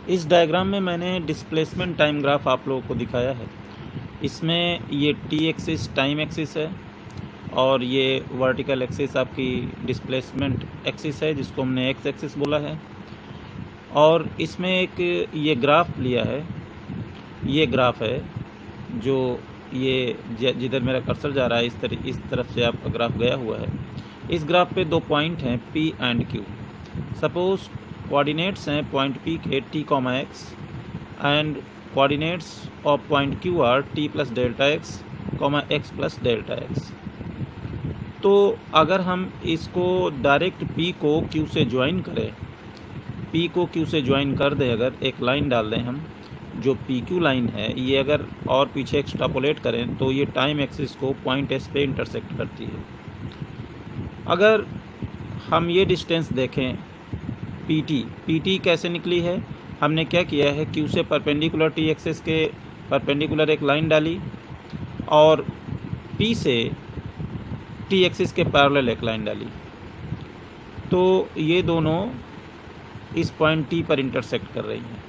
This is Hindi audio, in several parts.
इस डायग्राम में मैंने डिस्प्लेसमेंट टाइम ग्राफ आप लोगों को दिखाया है। इसमें ये टी एक्सिस टाइम एक्सिस है और ये वर्टिकल एक्सिस आपकी डिस्प्लेसमेंट एक्सिस है जिसको हमने एक्स एक्सिस बोला है। और इसमें एक ये ग्राफ लिया है, ये ग्राफ है जो ये जिधर मेरा कर्सर जा रहा है इस तरफ से आपका ग्राफ गया हुआ है। इस ग्राफ पे दो पॉइंट हैं P and Q। Suppose coordinates हैं पॉइंट P के t, x and coordinates of point Q are t plus delta x, x plus delta x. तो अगर हम इसको डायरेक्ट P को Q से ज्वाइन करें, P को Q से ज्वाइन कर दें, अगर एक लाइन डाल दें हम जो PQ लाइन है, ये अगर और पीछे एक्सट्रापोलेट करें तो ये टाइम एक्सिस को पॉइंट S पे इंटरसेक्ट करती है। अगर हम ये डिस्टेंस देखें PT कैसे निकली है, हमने क्या किया है, Q से परपेंडिकुलर T एक्सिस के परपेंडिकुलर एक लाइन डाली और P से T एक्सिस के पैरेलल एक लाइन डाली, तो ये दोनों इस पॉइंट T पर इंटरसेक्ट कर रही हैं।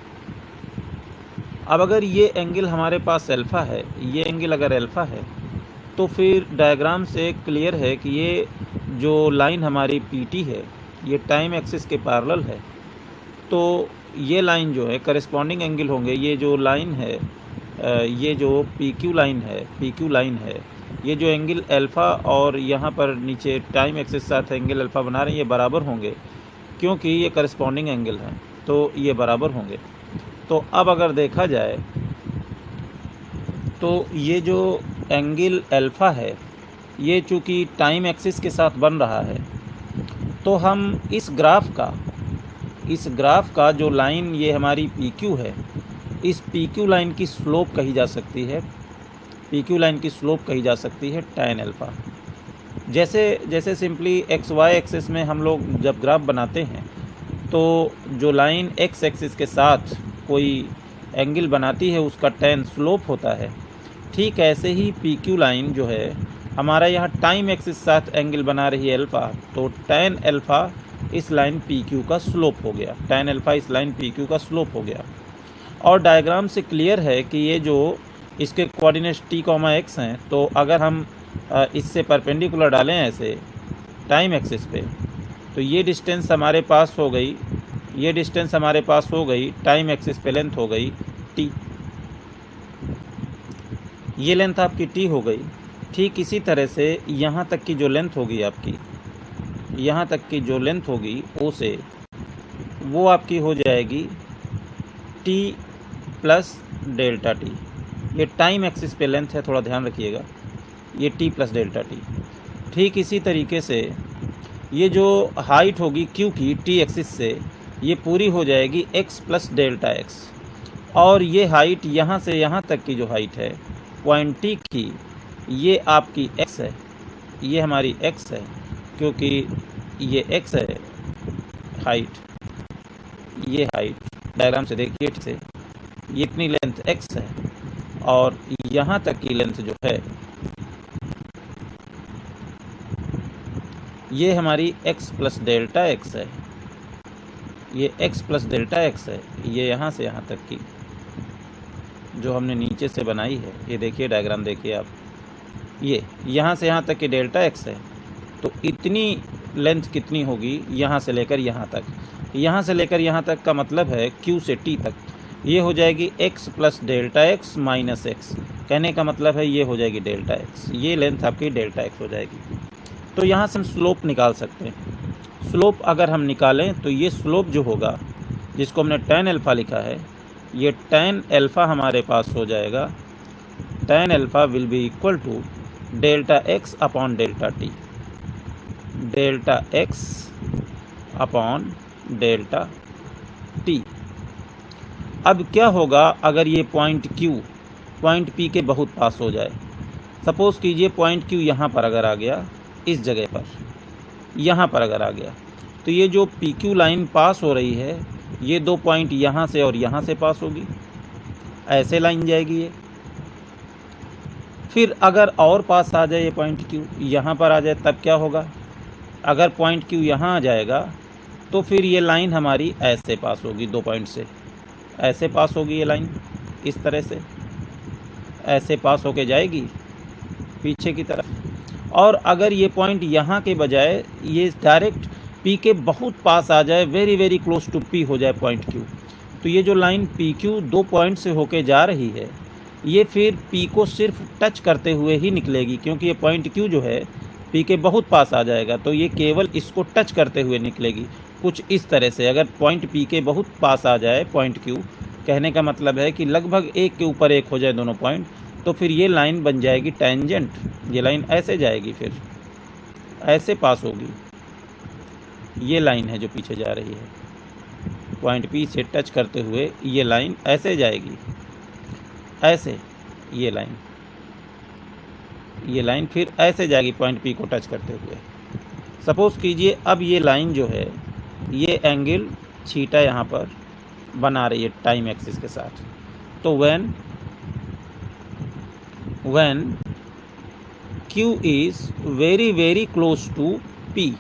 अब अगर ये एंगल हमारे पास अल्फ़ा है, ये एंगल अगर अल्फ़ा है, तो फिर डायग्राम से क्लियर है कि ये जो लाइन हमारी PT है ये टाइम एक्सिस के पैरेलल है, तो ये लाइन जो है करस्पॉन्डिंग एंगल होंगे। ये जो लाइन है, ये जो PQ लाइन है, ये जो एंगल अल्फ़ा और यहाँ पर नीचे टाइम एक्सिस साथ एंगल अल्फ़ा बना रहे हैं, ये बराबर होंगे क्योंकि ये करस्पॉन्डिंग एंगल हैं, तो ये बराबर होंगे। तो अब अगर देखा जाए तो ये जो एंगल अल्फ़ा है ये चूँकि टाइम एक्सिस के साथ बन रहा है, तो हम इस ग्राफ का जो लाइन ये हमारी PQ है, इस PQ लाइन की स्लोप कही जा सकती है, PQ लाइन की स्लोप कही जा सकती है tan अल्फ़ा। जैसे सिंपली XY एक्सिस में हम लोग जब ग्राफ बनाते हैं तो जो लाइन X एक्सिस के साथ कोई एंगल बनाती है उसका tan स्लोप होता है, ठीक ऐसे ही PQ लाइन जो है हमारा यहाँ टाइम एक्सिस साथ एंगल बना रही है अल्फ़ा, तो tan अल्फ़ा इस लाइन PQ का स्लोप हो गया, tan अल्फ़ा इस लाइन PQ का स्लोप हो गया। और डायग्राम से क्लियर है कि ये जो इसके कोऑर्डिनेट्स t, x हैं, तो अगर हम इससे परपेंडिकुलर डालें ऐसे टाइम एक्सिस पे, तो ये डिस्टेंस हमारे पास हो गई, ये डिस्टेंस हमारे पास हो गई टाइम एक्सिस पे लेंथ हो गई t, ये लेंथ आपकी t हो गई। ठीक इसी तरह से यहाँ तक की जो लेंथ होगी आपकी, यहाँ तक की जो लेंथ होगी O से, वो आपकी हो जाएगी t प्लस डेल्टा t। ये टाइम एक्सिस पे लेंथ है, थोड़ा ध्यान रखिएगा, ये t प्लस डेल्टा t। ठीक इसी तरीके से ये जो हाइट होगी Q की t एक्सिस से, ये पूरी हो जाएगी x प्लस डेल्टा x। और ये हाइट यहाँ से यहाँ तक की जो हाइट है पॉइंट T की, ये आपकी x है, ये हमारी x है क्योंकि ये x है हाइट, ये हाइट डायग्राम से देखिए ठीक से, ये इतनी लेंथ x है और यहाँ तक की लेंथ जो है ये हमारी x प्लस डेल्टा x है, ये x प्लस डेल्टा x है, ये यहाँ से यहाँ तक की जो हमने नीचे से बनाई है, ये देखिए डायग्राम देखिए आप, ये यहाँ से यहाँ तक की डेल्टा x है, तो इतनी लेंथ कितनी होगी यहाँ से लेकर यहाँ तक, यहाँ से लेकर यहाँ तक का मतलब है Q से T तक, ये हो जाएगी x plus delta x minus x, कहने का मतलब है ये हो जाएगी डेल्टा x, ये लेंथ आपकी डेल्टा x हो जाएगी। तो यहाँ से हम स्लोप निकाल सकते हैं। स्लोप अगर हम निकालें तो ये स्लोप जो होगा, जिसको हमने tan अल्फ़ा लिखा है, ये tan अल्फ़ा हमारे पास हो जाएगा, tan alpha will be equal to delta x upon delta t, delta x upon delta t। अब क्या होगा अगर ये पॉइंट Q पॉइंट P के बहुत पास हो जाए। सपोज़ कीजिए पॉइंट Q यहाँ पर अगर आ गया, इस जगह पर यहाँ पर अगर आ गया, तो ये जो PQ लाइन पास हो रही है, ये दो पॉइंट यहाँ से और यहाँ से पास होगी, ऐसे लाइन जाएगी ये। फिर अगर और पास आ जाए ये पॉइंट Q, यहाँ पर आ जाए, तब क्या होगा, अगर पॉइंट Q यहाँ आ जाएगा तो फिर ये लाइन हमारी ऐसे पास होगी, दो पॉइंट से ऐसे पास होगी ये लाइन, इस तरह से ऐसे पास होके जाएगी पीछे की तरफ। और अगर ये पॉइंट यहाँ के बजाय ये डायरेक्ट पी के बहुत पास आ जाए, very very close to P हो जाए पॉइंट क्यू, तो ये जो लाइन पी क्यू 2 पॉइंट से होके जा रही है, ये फिर पी को सिर्फ टच करते हुए ही निकलेगी, क्योंकि ये पॉइंट क्यू जो है पी के बहुत पास आ जाएगा, तो ये केवल इसको टच करते हुए निकलेगी। कुछ इस तरह से अगर पॉइंट पी के बहुत पास आ जाए पॉइंट क्यू, कहने का मतलब है कि लगभग एक के ऊपर एक हो जाए दोनों पॉइंट, तो फिर ये लाइन बन जाएगी टेंजेंट। ये लाइन ऐसे जाएगी, फिर ऐसे पास होगी। ये लाइन है जो पीछे जा रही है, पॉइंट पी से टच करते हुए ये लाइन ऐसे जाएगी, ऐसे ये लाइन फिर ऐसे जाएगी पॉइंट पी को टच करते हुए। सपोज़ कीजिए अब ये लाइन जो है ये एंगल थीटा यहाँ पर बना रही है टाइम एक्सिस के साथ। तो when Q is very very close to P,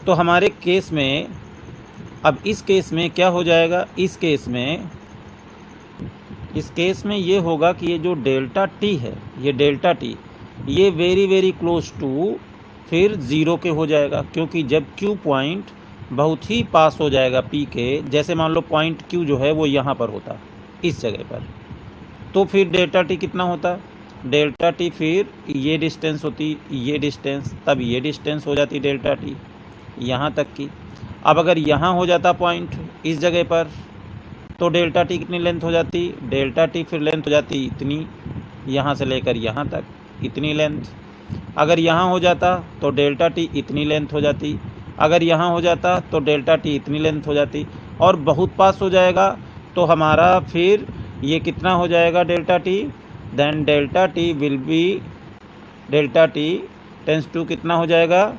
तो हमारे केस में, अब इस केस में क्या हो जाएगा, इस केस में ये होगा कि ये जो डेल्टा टी है, ये डेल्टा टी ये वेरी वेरी क्लोज टू फिर 0 के हो जाएगा, क्योंकि जब Q पॉइंट बहुत ही पास हो जाएगा P के, जैसे मान लो पॉइंट Q जो है वो यहाँ पर होता इस जगह पर, तो फिर डेल्टा टी कितना होता, डेल्टा टी फिर ये डिस्टेंस होती, ये डिस्टेंस, तब ये डिस्टेंस हो जाती डेल्टा टी यहाँ तक की। अब अगर यहाँ हो जाता पॉइंट इस जगह पर, तो डेल्टा टी कितनी लेंथ हो जाती, डेल्टा टी फिर लेंथ हो जाती इतनी, यहाँ से लेकर यहाँ तक इतनी लेंथ। अगर यहाँ हो जाता तो डेल्टा टी इतनी लेंथ हो जाती, अगर यहाँ हो जाता तो डेल्टा टी इतनी लेंथ हो जाती, और बहुत पास हो जाएगा तो हमारा फिर ये कितना हो जाएगा delta t, then delta t will be, delta t tends to कितना हो जाएगा,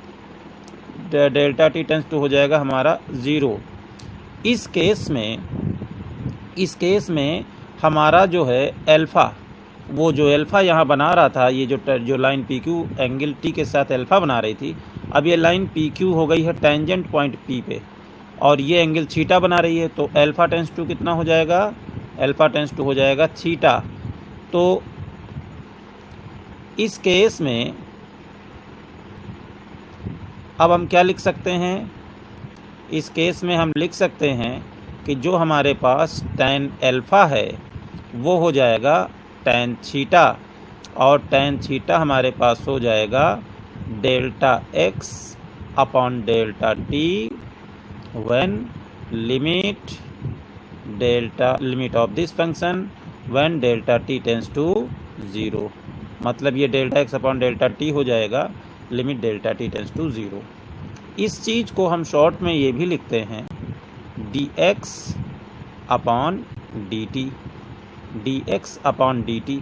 डेल्टा टी टेंस टू हो जाएगा हमारा 0। इस केस में हमारा जो है अल्फ़ा, वो जो अल्फ़ा यहाँ बना रहा था, ये जो line P Q angle T के साथ अल्फ़ा बना रही थी, अब ये लाइन पी क्यू हो गई है टेंजेंट पॉइंट पी पे, और ये एंगल थीटा बना रही है, तो अल्फ़ा टेंस टू कितना हो जाएगा, अल्फ़ा टेंस टू हो जाएगा थीटा। तो इस केस में अब हम क्या लिख सकते हैं, इस केस में हम लिख सकते हैं कि जो हमारे पास tan अल्फ़ा है वो हो जाएगा tan थीटा, और tan थीटा हमारे पास हो जाएगा delta x upon delta t when limit of this function when delta t tends to 0। मतलब ये delta x upon delta t हो जाएगा limit delta t tends to 0। इस चीज़ को हम शॉर्ट में ये भी लिखते हैं dx अपॉन dt।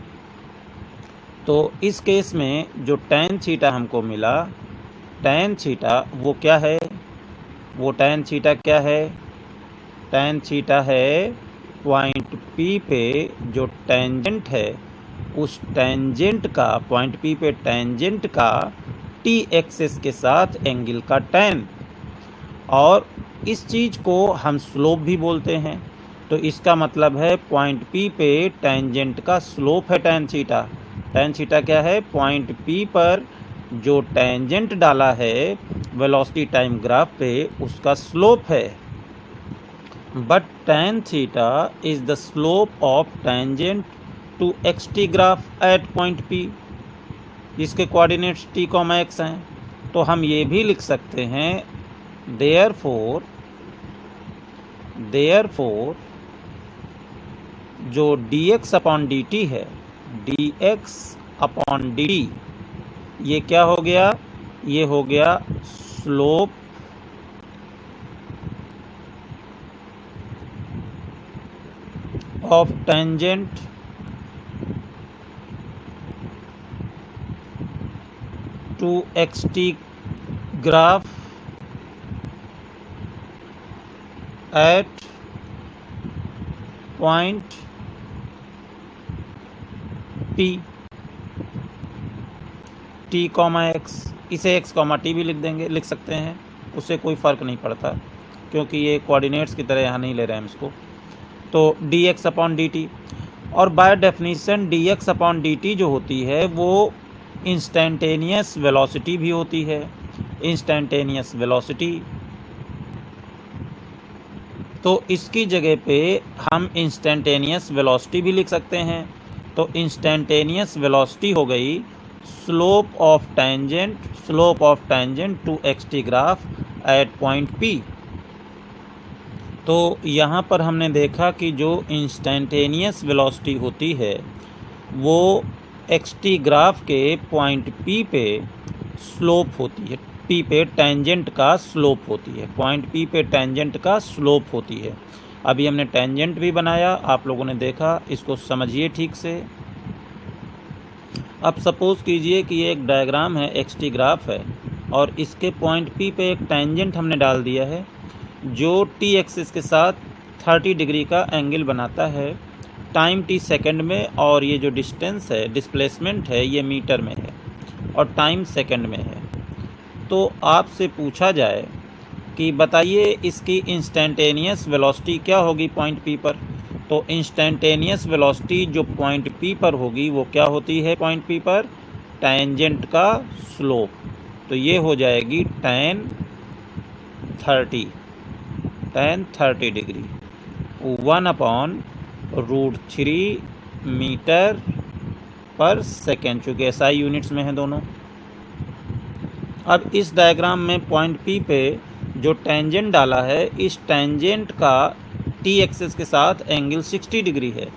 तो इस केस में जो tan थीटा हमको मिला, tan थीटा वो क्या है, वो tan थीटा क्या है, tan थीटा है पॉइंट P पे जो टेंजेंट है, उस टेंजेंट का, पॉइंट P पे टेंजेंट का t एक्सिस के साथ एंगल का tan, और इस चीज़ को हम स्लोप भी बोलते हैं। तो इसका मतलब है पॉइंट P पे टेंजेंट का स्लोप है tan थीटा। tan थीटा क्या है, पॉइंट P पर जो टेंजेंट डाला है वेलोसिटी टाइम ग्राफ पे, उसका स्लोप है। But tan theta is the slope of tangent to xt graph at point P, इसके कोऑर्डिनेट्स t, x हैं। तो हम ये भी लिख सकते हैं देयरफॉर जो dx अपॉन dt है, dx अपॉन dt ये क्या हो गया, ये हो गया slope of tangent to xt graph at point P t, x, इसे x, t भी लिख सकते हैं, उससे कोई फ़र्क नहीं पड़ता, क्योंकि ये कोऑर्डिनेट्स की तरह यहाँ नहीं ले रहे हैं हम इसको। तो D X upon D T. और by definition D X upon D T जो होती है वो इंस्टेंटेनियस वेलोसिटी भी होती है, इंस्टेंटेनियस वेलोसिटी। तो इसकी जगह पे हम इंस्टेंटेनियस वेलोसिटी भी लिख सकते हैं। तो इंस्टेंटेनियस वेलोसिटी हो गई slope of tangent to x t graph at point P. तो यहाँ पर हमने देखा कि जो इंस्टेंटेनियस वेलोसिटी होती है वो एक्सटी ग्राफ के पॉइंट पी पे स्लोप होती है, पी पे टेंजेंट का स्लोप होती है, पॉइंट पी पे टेंजेंट का स्लोप होती है। अभी हमने टेंजेंट भी बनाया, आप लोगों ने देखा, इसको समझिए ठीक से। अब सपोज़ कीजिए कि ये एक डायग्राम है, एक्सटी ग्राफ है, और इसके पॉइंट पी पे एक टेंजेंट हमने डाल दिया है जो टी एक्सिस के साथ 30 डिग्री का एंगल बनाता है, टाइम टी सेकंड में, और ये जो डिस्टेंस है, डिस्प्लेसमेंट है, ये मीटर में है और टाइम सेकंड में है। तो आपसे पूछा जाए कि बताइए इसकी इंस्टेंटेनियस वेलोसिटी क्या होगी पॉइंट पी पर, तो इंस्टेंटेनियस वेलोसिटी जो पॉइंट पी पर होगी वो क्या होती है पॉइंट पी पर, टेंजेंट का स्लोप। तो ये हो जाएगी tan 30 डिग्री 1/√3 मीटर पर सेकेंड, चूँकि एसआई यूनिट्स में है दोनों। अब इस डायग्राम में पॉइंट पी पे जो टेंजेंट डाला है, इस टेंजेंट का टी एक्सिस के साथ एंगल 60 डिग्री है।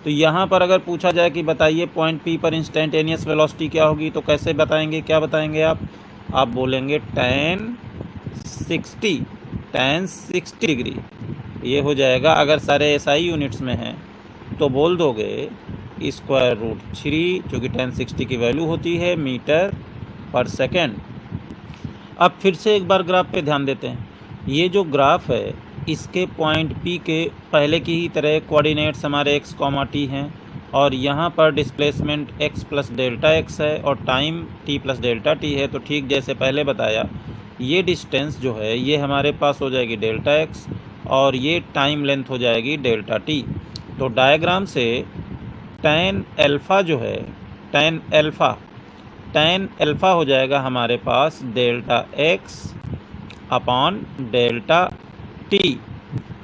तो यहाँ पर अगर पूछा जाए कि बताइए पॉइंट पी पर इंस्टेंटेनियस वेलोसिटी क्या होगी, तो कैसे बताएंगे, क्या बताएंगे आप बोलेंगे tan 60 डिग्री। ये हो जाएगा, अगर सारे एसआई यूनिट्स में हैं तो बोल दोगे √3, जो कि tan 60 की वैल्यू होती है मीटर पर सेकेंड। अब फिर से एक बार ग्राफ पे ध्यान देते हैं। ये जो ग्राफ है इसके पॉइंट पी के पहले की ही तरह कोऑर्डिनेट्स हमारे x, t हैं, और यहाँ पर displacement x plus delta x है और time t plus delta t है। तो ठीक जैसे पहले बताया, ये डिस्टेंस जो है ये हमारे पास हो जाएगी डेल्टा x और ये टाइम लेंथ हो जाएगी डेल्टा t। तो डायग्राम से tan अल्फ़ा जो है, tan अल्फ़ा हो जाएगा हमारे पास delta x upon delta t,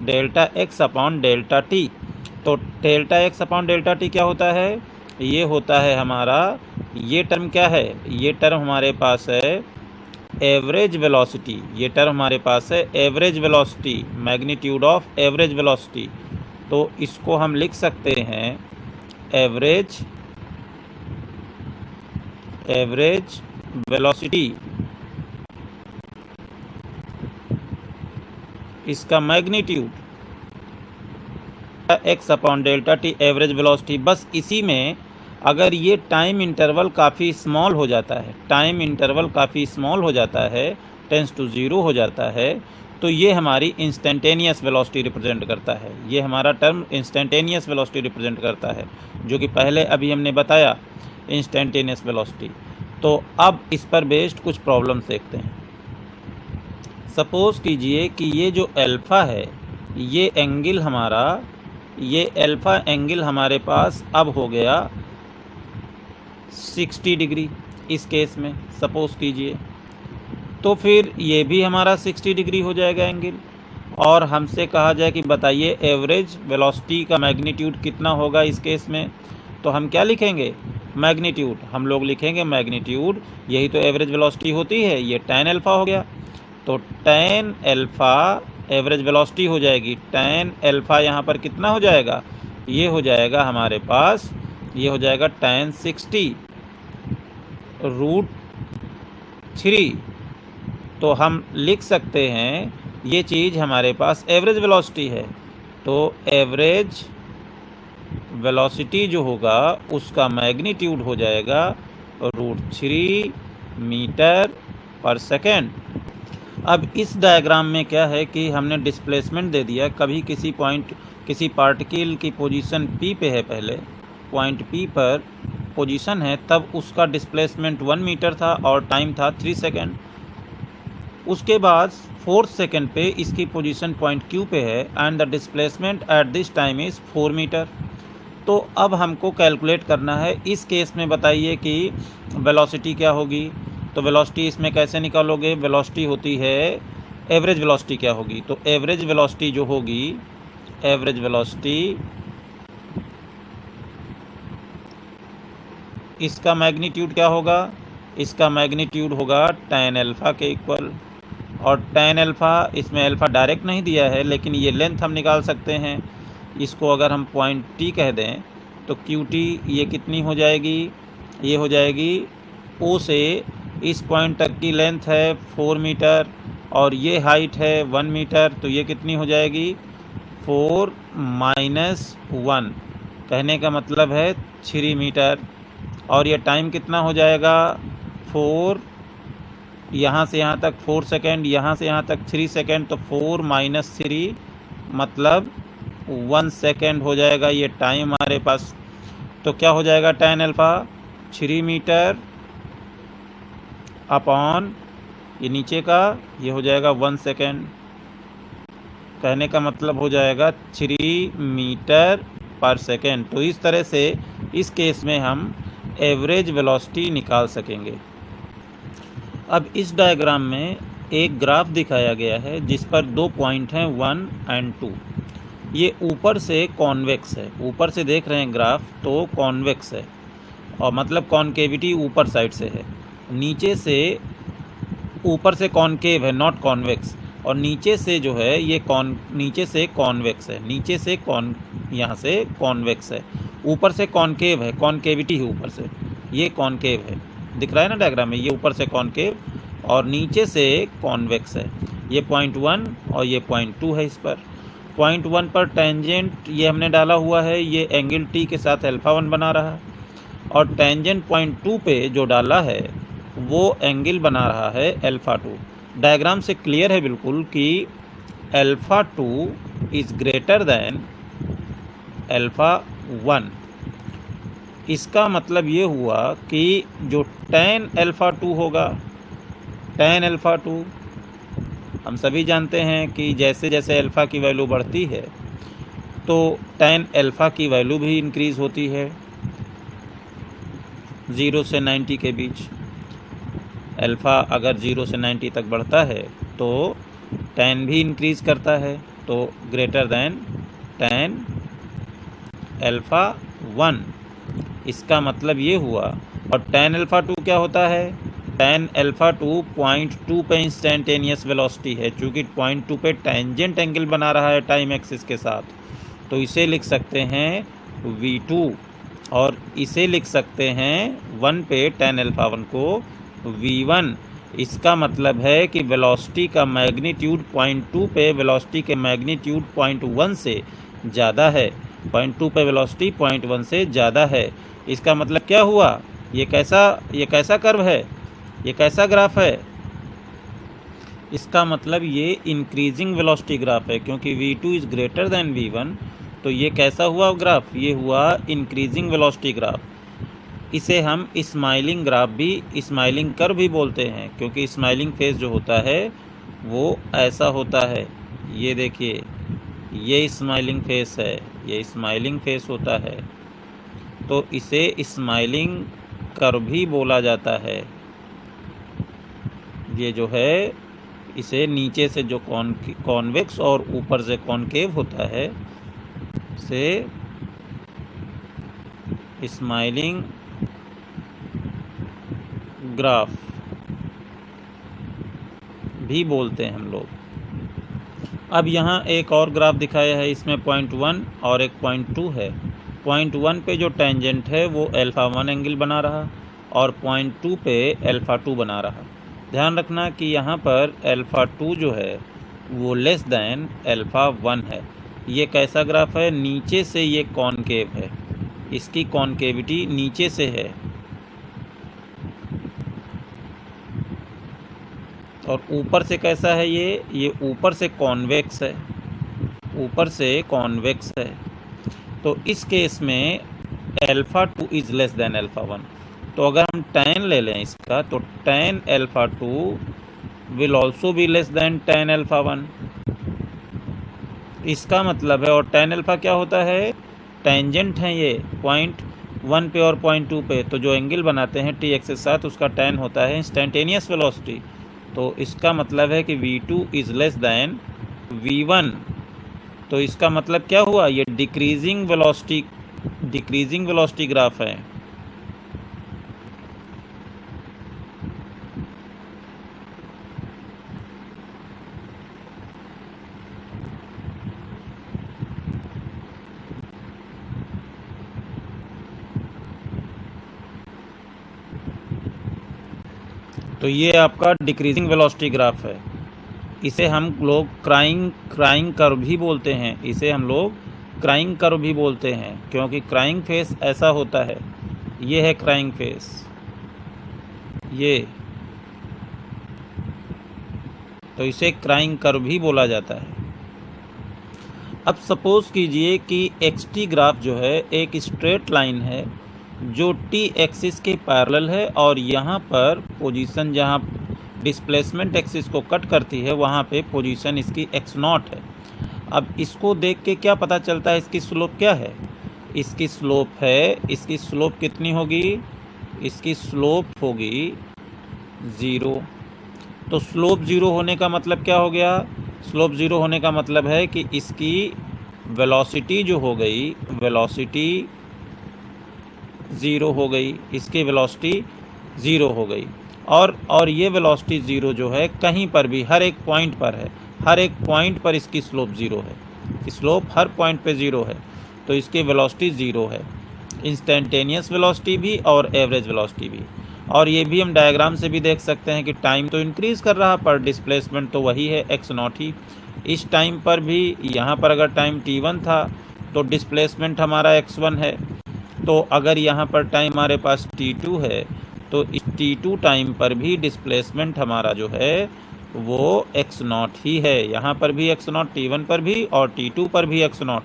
delta x upon delta t। तो delta x upon delta t क्या होता है, ये होता है हमारा, ये टर्म क्या है, ये टर्म हमारे पास है एवरेज वेलोसिटी, ये टर्म हमारे पास है average velocity, magnitude of average velocity. तो इसको हम लिख सकते हैं एवरेज वेलोसिटी, इसका magnitude x upon delta t average velocity. बस इसी में अगर ये टाइम इंटरवल काफ़ी स्मॉल हो जाता है, टाइम इंटरवल काफ़ी स्मॉल हो जाता है, टेंस टू 0 हो जाता है, तो ये हमारी इंस्टेंटेनियस वेलोसिटी रिप्रेजेंट करता है। ये हमारा टर्म इंस्टेंटेनियस वेलोसिटी रिप्रेजेंट करता है, जो कि पहले अभी हमने बताया इंस्टेंटेनियस वेलोसिटी। तो अब इस पर बेस्ड कुछ प्रॉब्लम्स देखते हैं। सपोज़ कीजिए कि ये जो अल्फ़ा है, ये एंगल हमारा, ये अल्फ़ा एंगल हमारे पास अब हो गया 60 डिग्री इस केस में, सपोज़ कीजिए। तो फिर ये भी हमारा 60 डिग्री हो जाएगा एंगल, और हमसे कहा जाए कि बताइए एवरेज वेलोसिटी का मैग्नीट्यूड कितना होगा इस केस में, तो हम क्या लिखेंगे, मैग्नीट्यूड। हम लोग लिखेंगे मैग्नीट्यूड, यही तो एवरेज वेलोसिटी होती है, ये tan अल्फ़ा हो गया। तो tan अल्फ़ा एवरेज वेलोसिटी हो जाएगी, tan अल्फ़ा यहाँ पर कितना हो जाएगा, ये हो जाएगा हमारे पास, ये हो जाएगा tan 60√3। तो हम लिख सकते हैं ये चीज़ हमारे पास एवरेज वेलोसिटी है। तो एवरेज वेलोसिटी जो होगा उसका मैग्नीट्यूड हो जाएगा √3 मीटर पर सेकेंड। अब इस डायग्राम में क्या है कि हमने डिस्प्लेसमेंट दे दिया, कभी किसी पार्टिकल की पोजीशन P पे है, पहले पॉइंट P पर पोजीशन है, तब उसका डिस्प्लेसमेंट 1 मीटर था और टाइम था 3 सेकेंड। उसके बाद 4 सेकेंड पे इसकी पोजीशन पॉइंट Q पे है and the displacement at this time is 4 metre. तो अब हमको कैलकुलेट करना है इस केस में, बताइए कि वेलोसिटी क्या होगी। तो वेलोसिटी इसमें कैसे निकालोगे, वेलोसिटी होती है एवरेज वेलोसिटी क्या होगी। तो एवरेज वेलोसिटी जो होगी, एवरेज वेलोसिटी इसका मैग्नीट्यूड क्या होगा, इसका मैग्नीट्यूड होगा tan अल्फ़ा के इक्वल। और tan अल्फ़ा, इसमें अल्फ़ा डायरेक्ट नहीं दिया है लेकिन ये लेंथ हम निकाल सकते हैं। इसको अगर हम पॉइंट T कह दें तो QT ये कितनी हो जाएगी, ये हो जाएगी O से इस पॉइंट तक की लेंथ है 4 मीटर और ये हाइट है 1 मीटर। तो ये कितनी हो जाएगी, 4 माइनस 1, कहने का मतलब है 3 मीटर। और ये टाइम कितना हो जाएगा, 4, यहाँ से यहाँ तक 4 सेकेंड, यहाँ से यहाँ तक 3 सेकेंड, तो 4 माइनस 3 मतलब 1 सेकेंड हो जाएगा ये टाइम हमारे पास। तो क्या हो जाएगा, tan अल्फ़ा 3 मीटर अपॉन ये नीचे का, ये हो जाएगा 1 सेकेंड, कहने का मतलब हो जाएगा 3 मीटर पर सेकेंड। तो इस तरह से इस केस में हम एवरेज वेलोसिटी निकाल सकेंगे। अब इस डायग्राम में एक ग्राफ दिखाया गया है जिस पर 2 पॉइंट हैं 1 एंड 2। ये ऊपर से कॉन्वेक्स है, ऊपर से देख रहे हैं ग्राफ तो कॉन्वेक्स है और मतलब कॉन्केविटी ऊपर साइड से है, नीचे से ऊपर से कॉन्केव है नॉट कॉन्वेक्स, और नीचे से जो है ये नीचे से कॉन्वेक्स है, नीचे से यहाँ से कॉन्वेक्स है, ऊपर से कॉन्केव है, कॉन्केविटी है ऊपर से, ये कॉन्केव है, दिख रहा है ना डायग्राम में, ये ऊपर से कॉन्केव और नीचे से कॉन्वेक्स है। ये पॉइंट 1 और ये पॉइंट 2 है। इस पर पॉइंट 1 पर टेंजेंट ये हमने डाला हुआ है, ये एंगल T के साथ अल्फ़ा 1 बना रहा है, और टेंजेंट पॉइंट 2 पे जो डाला है वो एंगल बना रहा है अल्फ़ा 2। डायग्राम से क्लियर है बिल्कुल कि alpha 2 is greater then alpha 1। इसका मतलब ये हुआ कि जो tan अल्फ़ा 2 होगा, tan अल्फ़ा 2 हम सभी जानते हैं कि जैसे जैसे अल्फ़ा की वैल्यू बढ़ती है तो tan अल्फ़ा की वैल्यू भी इंक्रीज़ होती है 0 से 90 के बीच। अल्फ़ा अगर 0 से 90 तक बढ़ता है तो tan भी इंक्रीज़ करता है, तो ग्रेटर दैन tan अल्फ़ा 1। इसका मतलब ये हुआ। और tan अल्फ़ा 2 क्या होता है, tan अल्फ़ा 2 पॉइंट 2 पे इंस्टेंटेनियस वेलोसिटी है, चूँकि पॉइंट 2 पे टेंजेंट एंगल बना रहा है टाइम एक्सिस के साथ, तो इसे लिख सकते हैं v2 और इसे लिख सकते हैं 1 पे tan अल्फ़ा 1 को v1। इसका मतलब है कि वेलोसिटी का मैग्नीट्यूड पॉइंट 2 पे वेलोसिटी के मैग्नीट्यूड पॉइंट 1 से ज़्यादा है, पॉइंट 2 पे वेलोसिटी पॉइंट 1 से ज़्यादा है। इसका मतलब क्या हुआ, ये कैसा कर्व है, ये कैसा ग्राफ है, इसका मतलब ये इंक्रीजिंग वेलोसिटी ग्राफ है, क्योंकि v2 is greater then v1। तो ये कैसा हुआ ग्राफ, ये हुआ इंक्रीजिंग वेलोसिटी ग्राफ। इसे हम स्माइलिंग ग्राफ भी, स्माइलिंग कर्व भी बोलते हैं, क्योंकि स्माइलिंग फेस जो होता है वो ऐसा होता है। ये देखिए, ये स्माइलिंग फेस है, ये स्माइलिंग फेस होता है, तो इसे स्माइलिंग कर्व भी बोला जाता है। ये जो है इसे नीचे से जो कॉन्वेक्स और ऊपर से कॉन्केव होता है से स्माइलिंग ग्राफ भी बोलते हैं हम लोग। अब यहाँ एक और ग्राफ दिखाया है, इसमें पॉइंट 1 और एक पॉइंट 2 है। पॉइंट 1 पे जो टेंजेंट है वो अल्फ़ा 1 एंगल बना रहा और पॉइंट 2 पे अल्फ़ा 2 बना रहा। ध्यान रखना कि यहाँ पर अल्फ़ा 2 जो है वो लेस दैन अल्फ़ा 1 है। ये कैसा ग्राफ है, नीचे से ये कॉनकेव है, इसकी कॉनकेविटी नीचे से है, और ऊपर से कैसा है, ये ऊपर से कॉन्वेक्स है, ऊपर से कॉन्वेक्स है। तो इस केस में alpha 2 is less than alpha 1। तो अगर हम tan ले लें इसका, तो tan alpha 2 will also be less than tan alpha 1। इसका मतलब है, और tan अल्फा क्या होता है, टेंजेंट है ये पॉइंट 1 पे और पॉइंट 2 पे, तो जो एंगल बनाते हैं टी एक्स के साथ उसका tan होता है इंस्टेंटेनियस वेलोसिटी। तो इसका मतलब है कि v2 is less than v1। तो इसका मतलब क्या हुआ, ये डिक्रीजिंग वेलोसिटी ग्राफ है। तो ये आपका डिक्रीजिंग वेलोसिटी ग्राफ है। इसे हम लोग क्राइंग कर्व भी बोलते हैं, इसे हम लोग क्राइंग कर्व भी बोलते हैं, क्योंकि क्राइंग फेस ऐसा होता है। ये है क्राइंग फेस, ये, तो इसे क्राइंग कर्व भी बोला जाता है। अब सपोज कीजिए कि एक्स-टी ग्राफ जो है एक स्ट्रेट लाइन है जो टी एक्सिस के पैरेलल है, और यहाँ पर पोजीशन जहाँ डिस्प्लेसमेंट एक्सिस को कट करती है वहाँ पे पोजीशन इसकी x0 है। अब इसको देख के क्या पता चलता है, इसकी स्लोप क्या है, इसकी स्लोप कितनी होगी, इसकी स्लोप होगी 0। तो स्लोप 0 होने का मतलब क्या हो गया, स्लोप 0 होने का मतलब है कि इसकी वेलोसिटी जो हो गई, वेलोसिटी 0 हो गई, इसकी वेलोसिटी 0 हो गई। और ये वेलोसिटी 0 जो है कहीं पर भी हर एक पॉइंट पर है, हर एक पॉइंट पर इसकी स्लोप 0 है, स्लोप हर पॉइंट पे 0 है, तो इसकी वेलोसिटी 0 है, इंस्टेंटेनियस वेलोसिटी भी और एवरेज वेलोसिटी भी। और ये भी हम डायग्राम से भी देख सकते हैं कि टाइम तो इंक्रीज़ कर रहा पर डिस्प्लेसमेंट तो वही है x0 ही। इस टाइम पर भी यहाँ पर अगर टाइम t1 था तो डिस्प्लेसमेंट हमारा x1 है, तो अगर यहाँ पर टाइम हमारे पास t2 है तो इस t2 टाइम पर भी डिस्प्लेसमेंट हमारा जो है वो x0 ही है, यहाँ पर भी x0, t1 पर भी और t2 पर भी x0।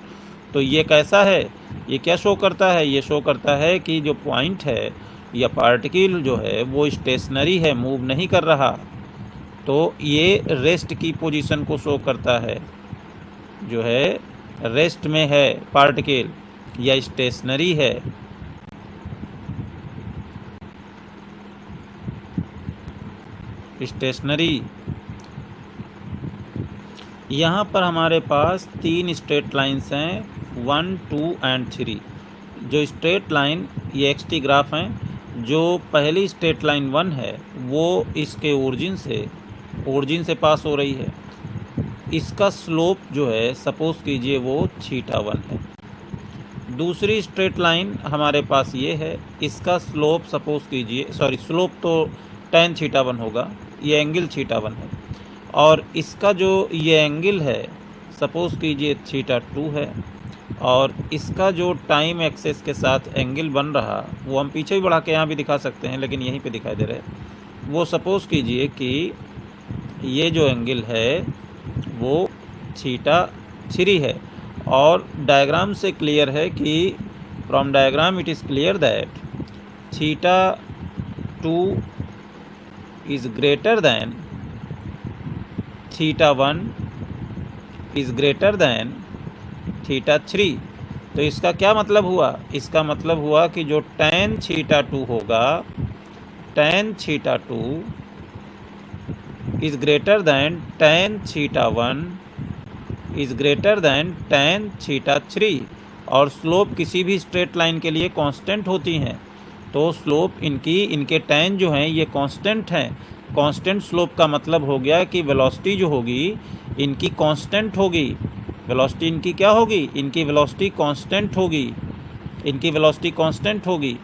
तो ये कैसा है, ये क्या शो करता है, ये शो करता है कि जो पॉइंट है या पार्टिकल जो है वो स्टेशनरी है, मूव नहीं कर रहा। तो ये रेस्ट की पोजीशन को शो करता है, जो है रेस्ट में है पार्टिकल या स्टेशनरी है। स्टेशनरी, यहाँ पर हमारे पास 3 स्ट्रेट लाइंस हैं 1, 2 एंड 3। जो स्ट्रेट लाइन ये एक्स-टी ग्राफ हैं, जो पहली स्ट्रेट लाइन 1 है वो इसके ओरिजिन से पास हो रही है। इसका स्लोप जो है सपोज कीजिए वो θ1 है। दूसरी स्ट्रेट लाइन हमारे पास ये है, इसका स्लोप सपोज कीजिए, स्लोप तो tan θ1 होगा, ये एंगल θ1 है, और इसका जो ये एंगल है सपोज कीजिए θ2 है, और इसका जो टाइम एक्सेस के साथ एंगल बन रहा वो हम पीछे भी बढ़ा के यहाँ भी दिखा सकते हैं, लेकिन यहीं पे दिखाई दे रहा है। वो सपोज कीजिए कि ये जो एंगल है वो θ3 है, और डायग्राम से क्लियर है कि from diagram it is clear that θ2 is greater than θ1 is greater than θ3। तो इसका क्या मतलब हुआ, इसका मतलब हुआ कि जो tan θ2 होगा, tan θ2 is greater than tan θ1 is greater than tan θ3। और स्लोप किसी भी स्ट्रेट लाइन के लिए कांस्टेंट होती हैं, तो स्लोप इनके tan जो हैं ये कांस्टेंट हैं। कांस्टेंट स्लोप का मतलब हो गया कि वेलोसिटी जो होगी इनकी कांस्टेंट होगी। वेलोसिटी इनकी क्या होगी, इनकी वेलोसिटी कांस्टेंट होगी, इनकी वेलोसिटी कांस्टेंट होगी।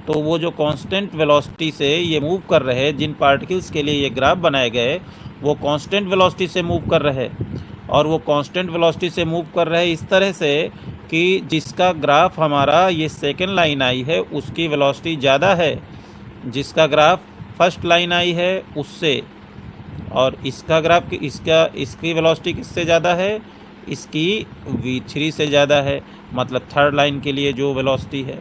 तो वो जो कांस्टेंट वेलोसिटी से ये मूव कर रहे हैं, जिन पार्टिकल्स के लिए ये ग्राफ बनाए गए वो कांस्टेंट वेलोसिटी से मूव कर रहे हैं, और वो कांस्टेंट वेलोसिटी से मूव कर रहे हैं इस तरह से कि जिसका ग्राफ हमारा ये सेकंड लाइन आई है उसकी वेलोसिटी ज़्यादा है जिसका ग्राफ फर्स्ट लाइन आई है उससे, और इसका ग्राफ इसकी वेलोसिटी किससे ज़्यादा है, इसकी v3 से ज़्यादा है, मतलब थर्ड लाइन के लिए जो वेलोसिटी है।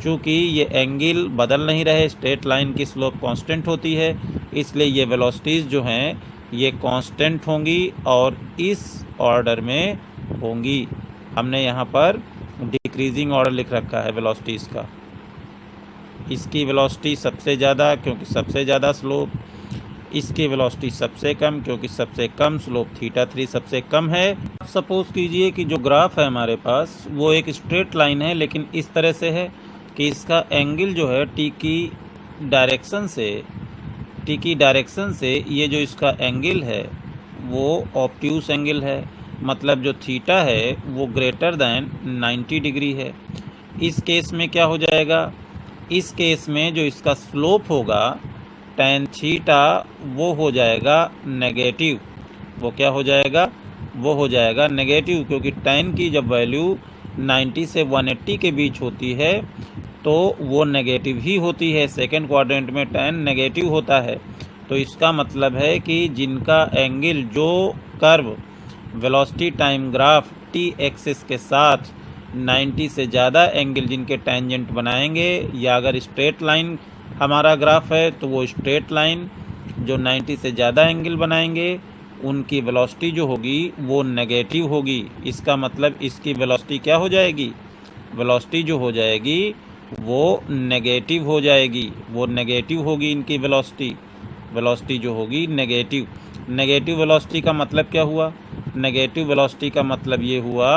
चूँकि ये एंगल बदल नहीं रहे, स्ट्रेट लाइन की स्लोप कांस्टेंट होती है, इसलिए ये वेलोसिटीज़ जो हैं ये कांस्टेंट होंगी और इस ऑर्डर में होंगी। हमने यहाँ पर डिक्रीजिंग ऑर्डर लिख रखा है वेलोसिटीज़ का। इसकी वेलोसिटी सबसे ज़्यादा क्योंकि सबसे ज़्यादा स्लोप, इसकी वेलोसिटी सबसे कम क्योंकि सबसे कम स्लोप θ3 सबसे कम है। सपोज़ कीजिए कि जो ग्राफ है हमारे पास वो एक स्ट्रेट लाइन है, लेकिन इस तरह से है कि इसका एंगल जो है टी की डायरेक्शन से ये जो इसका एंगल है वो ऑब्ट्यूस एंगल है, मतलब जो थीटा है वो ग्रेटर दैन 90 डिग्री है। इस केस में क्या हो जाएगा, इस केस में जो इसका स्लोप होगा tan थीटा वो हो जाएगा नेगेटिव। वो क्या हो जाएगा, वो हो जाएगा नेगेटिव, क्योंकि tan की जब वैल्यू 90 से 180 के बीच होती है तो वो नेगेटिव ही होती है। सेकंड क्वाड्रेंट में tan नेगेटिव होता है। तो इसका मतलब है कि जिनका एंगल, जो curve velocity time graph t axis के साथ 90 से ज़्यादा एंगल जिनके टेंजेंट बनाएंगे, या अगर स्ट्रेट लाइन हमारा ग्राफ है तो वो स्ट्रेट लाइन जो 90 से ज़्यादा एंगल बनाएंगे उनकी वेलोसिटी जो होगी वो नेगेटिव होगी। इसका मतलब इसकी वेलोसिटी क्या हो जाएगी, वेलोसिटी जो हो जाएगी वो नेगेटिव हो जाएगी, वो नेगेटिव होगी इनकी वेलोसिटी जो होगी नेगेटिव। नेगेटिव वेलोसिटी का मतलब क्या हुआ, नेगेटिव वेलोसिटी का मतलब ये हुआ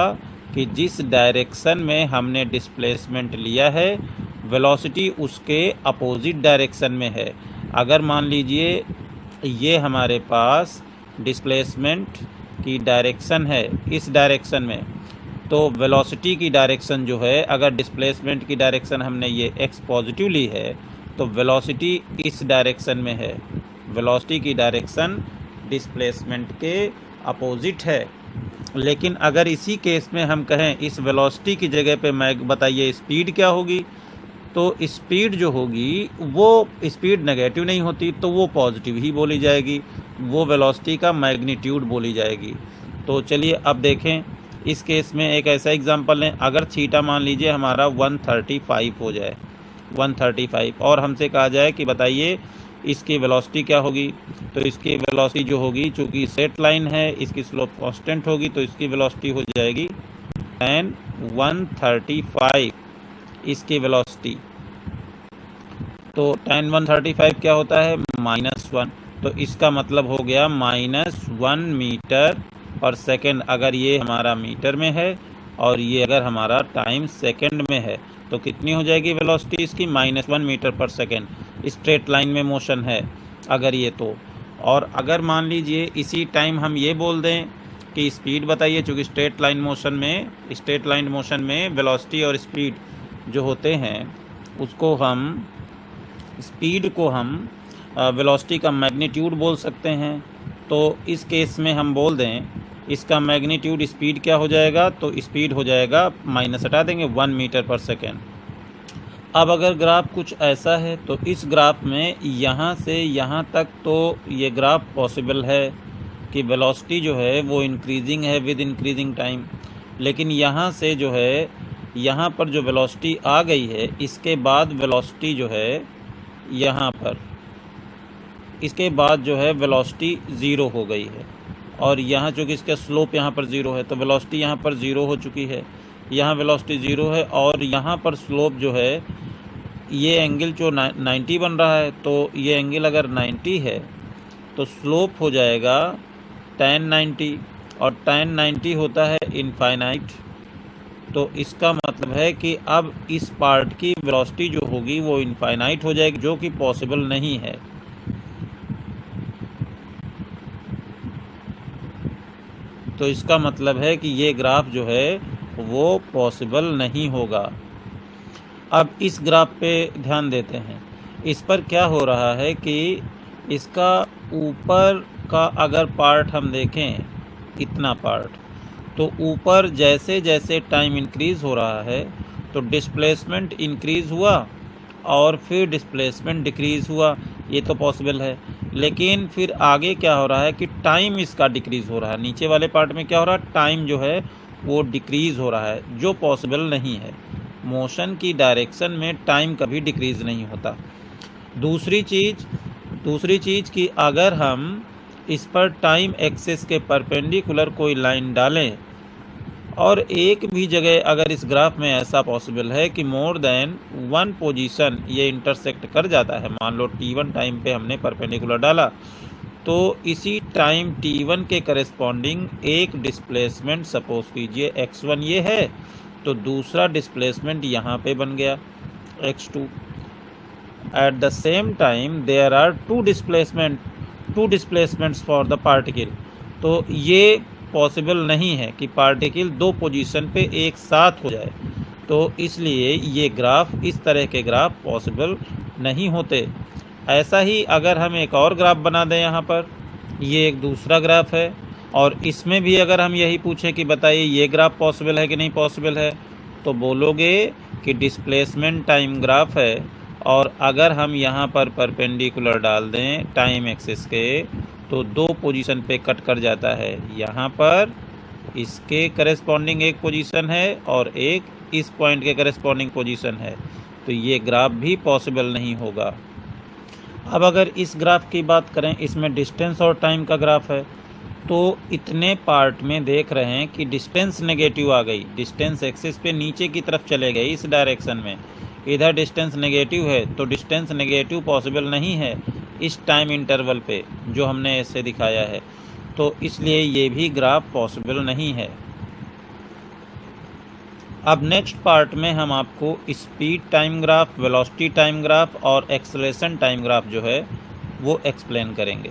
कि जिस डायरेक्शन में हमने डिस्प्लेसमेंट लिया है वेलोसिटी उसके अपोजिट डायरेक्शन में है। अगर मान लीजिए ये हमारे पास डिस्प्लेसमेंट की डायरेक्शन है इस डायरेक्शन में, तो वेलोसिटी की डायरेक्शन जो है, अगर डिस्प्लेसमेंट की डायरेक्शन हमने ये x पॉजिटिव ली है तो वेलोसिटी इस डायरेक्शन में है। वेलोसिटी की डायरेक्शन डिस्प्लेसमेंट के अपोजिट है। लेकिन अगर इसी केस में हम कहें इस वेलोसिटी की जगह पे मैं बताइए स्पीड क्या होगी, तो स्पीड जो होगी वो स्पीड नेगेटिव नहीं होती तो वो पॉजिटिव ही बोली जाएगी, वो वेलोसिटी का मैग्नीट्यूड बोली जाएगी। तो चलिए अब देखें इस केस में एक ऐसा एग्जांपल लें। अगर थीटा मान लीजिए हमारा 135 हो जाए, 135, और हमसे कहा जाए कि बताइए इसकी वेलोसिटी क्या होगी, तो इसकी वेलोसिटी जो होगी, चूँकि स्ट्रेट लाइन है इसकी स्लोप कांस्टेंट होगी, तो इसकी वेलोसिटी हो जाएगी tan 135 इसकी वेलोसिटी। तो tan 135 क्या होता है, -1, तो इसका मतलब हो गया -1 मीटर पर सेकेंड। अगर ये हमारा मीटर में है और ये अगर हमारा टाइम सेकेंड में है तो कितनी हो जाएगी वेलोसिटी इसकी, -1 मीटर पर सेकेंड। स्ट्रेट लाइन में मोशन है अगर ये तो। और अगर मान लीजिए इसी टाइम हम ये बोल दें कि स्पीड बताइए, चूँकि स्ट्रेट लाइन मोशन में वेलोसिटी और स्पीड जो होते हैं उसको हम, स्पीड को हम वेलोसिटी का मैग्नीट्यूड बोल सकते हैं। तो इस केस में हम बोल दें इसका मैग्नीट्यूड स्पीड क्या हो जाएगा, तो स्पीड हो जाएगा, माइनस हटा देंगे, 1 मीटर पर सेकेंड। अब अगर ग्राफ कुछ ऐसा है तो इस ग्राफ में यहाँ से यहाँ तक तो ये ग्राफ पॉसिबल है कि वेलोसिटी जो है वो इंक्रीजिंग है विद इंक्रीजिंग टाइम। लेकिन यहाँ से जो है, यहाँ पर जो वेलोसिटी आ गई है इसके बाद वेलोसिटी जो है यहाँ पर, इसके बाद जो है वेलोसिटी ज़ीरो हो गई है। और यहाँ चूँकि इसका स्लोप यहाँ पर ज़ीरो है तो वेलोसिटी यहाँ पर ज़ीरो हो चुकी है, यहाँ वेलोसिटी ज़ीरो है। और यहाँ पर स्लोप जो है, ये एंगल जो 90 बन रहा है, तो ये एंगल अगर 90 है तो स्लोप हो जाएगा tan 90, और tan 90 होता है इनफाइनाइट। तो इसका मतलब है कि अब इस पार्ट की वेलोसिटी जो होगी वो इनफाइनाइट हो जाएगी, जो कि पॉसिबल नहीं है। तो इसका मतलब है कि ये ग्राफ जो है वो पॉसिबल नहीं होगा। अब इस ग्राफ पे ध्यान देते हैं। इस पर क्या हो रहा है कि इसका ऊपर का अगर पार्ट हम देखें, इतना पार्ट, तो ऊपर जैसे जैसे टाइम इंक्रीज़ हो रहा है तो डिस्प्लेसमेंट इंक्रीज़ हुआ और फिर डिस्प्लेसमेंट डिक्रीज़ हुआ, ये तो पॉसिबल है। लेकिन फिर आगे क्या हो रहा है कि टाइम इसका डिक्रीज़ हो रहा है। नीचे वाले पार्ट में क्या हो रहा है, टाइम जो है वो डिक्रीज़ हो रहा है, जो पॉसिबल नहीं है। मोशन की डायरेक्शन में टाइम कभी डिक्रीज़ नहीं होता। दूसरी चीज़ कि अगर हम इस पर टाइम एक्सिस के परपेंडिकुलर कोई लाइन डालें और एक भी जगह अगर इस ग्राफ में ऐसा पॉसिबल है कि मोर देन वन पोजीशन ये इंटरसेक्ट कर जाता है, मान लो t1 टाइम पे हमने परपेंडिकुलर डाला, तो इसी टाइम t1 के करेस्पॉन्डिंग एक डिस्प्लेसमेंट सपोज कीजिए x1 ये है, तो दूसरा डिस्प्लेसमेंट यहाँ पे बन गया x2। At the same time there are two displacements for the particle, तो ये पॉसिबल नहीं है कि पार्टिकल दो पोजीशन पे एक साथ हो जाए, तो इसलिए ये ग्राफ, इस तरह के ग्राफ पॉसिबल नहीं होते। ऐसा ही अगर हम एक और ग्राफ बना दें, यहाँ पर ये एक दूसरा ग्राफ है और इसमें भी अगर हम यही पूछें कि बताइए ये ग्राफ पॉसिबल है कि नहीं पॉसिबल है, तो बोलोगे कि डिस्प्लेसमेंट टाइम ग्राफ है और अगर हम यहाँ पर परपेंडिकुलर डाल दें टाइम एक्सिस के, तो दो पोजीशन पे कट कर जाता है, यहाँ पर इसके करेस्पॉन्डिंग एक पोजीशन है और एक इस पॉइंट के करेस्पॉन्डिंग पोजीशन है, तो ये ग्राफ भी पॉसिबल नहीं होगा। अब अगर इस ग्राफ की बात करें, इसमें डिस्टेंस और टाइम का ग्राफ है, तो इतने पार्ट में देख रहे हैं कि डिस्टेंस नेगेटिव आ गई, डिस्टेंस एक्सिस पे नीचे की तरफ चले गए इस डायरेक्शन में, इधर डिस्टेंस नेगेटिव है, तो डिस्टेंस नेगेटिव पॉसिबल नहीं है इस टाइम इंटरवल पे जो हमने ऐसे दिखाया है, तो इसलिए ये भी ग्राफ पॉसिबल नहीं है। अब नेक्स्ट पार्ट में हम आपको speed time graph, velocity time graph और एक्सेलरेशन टाइम ग्राफ जो है वो एक्सप्लेन करेंगे।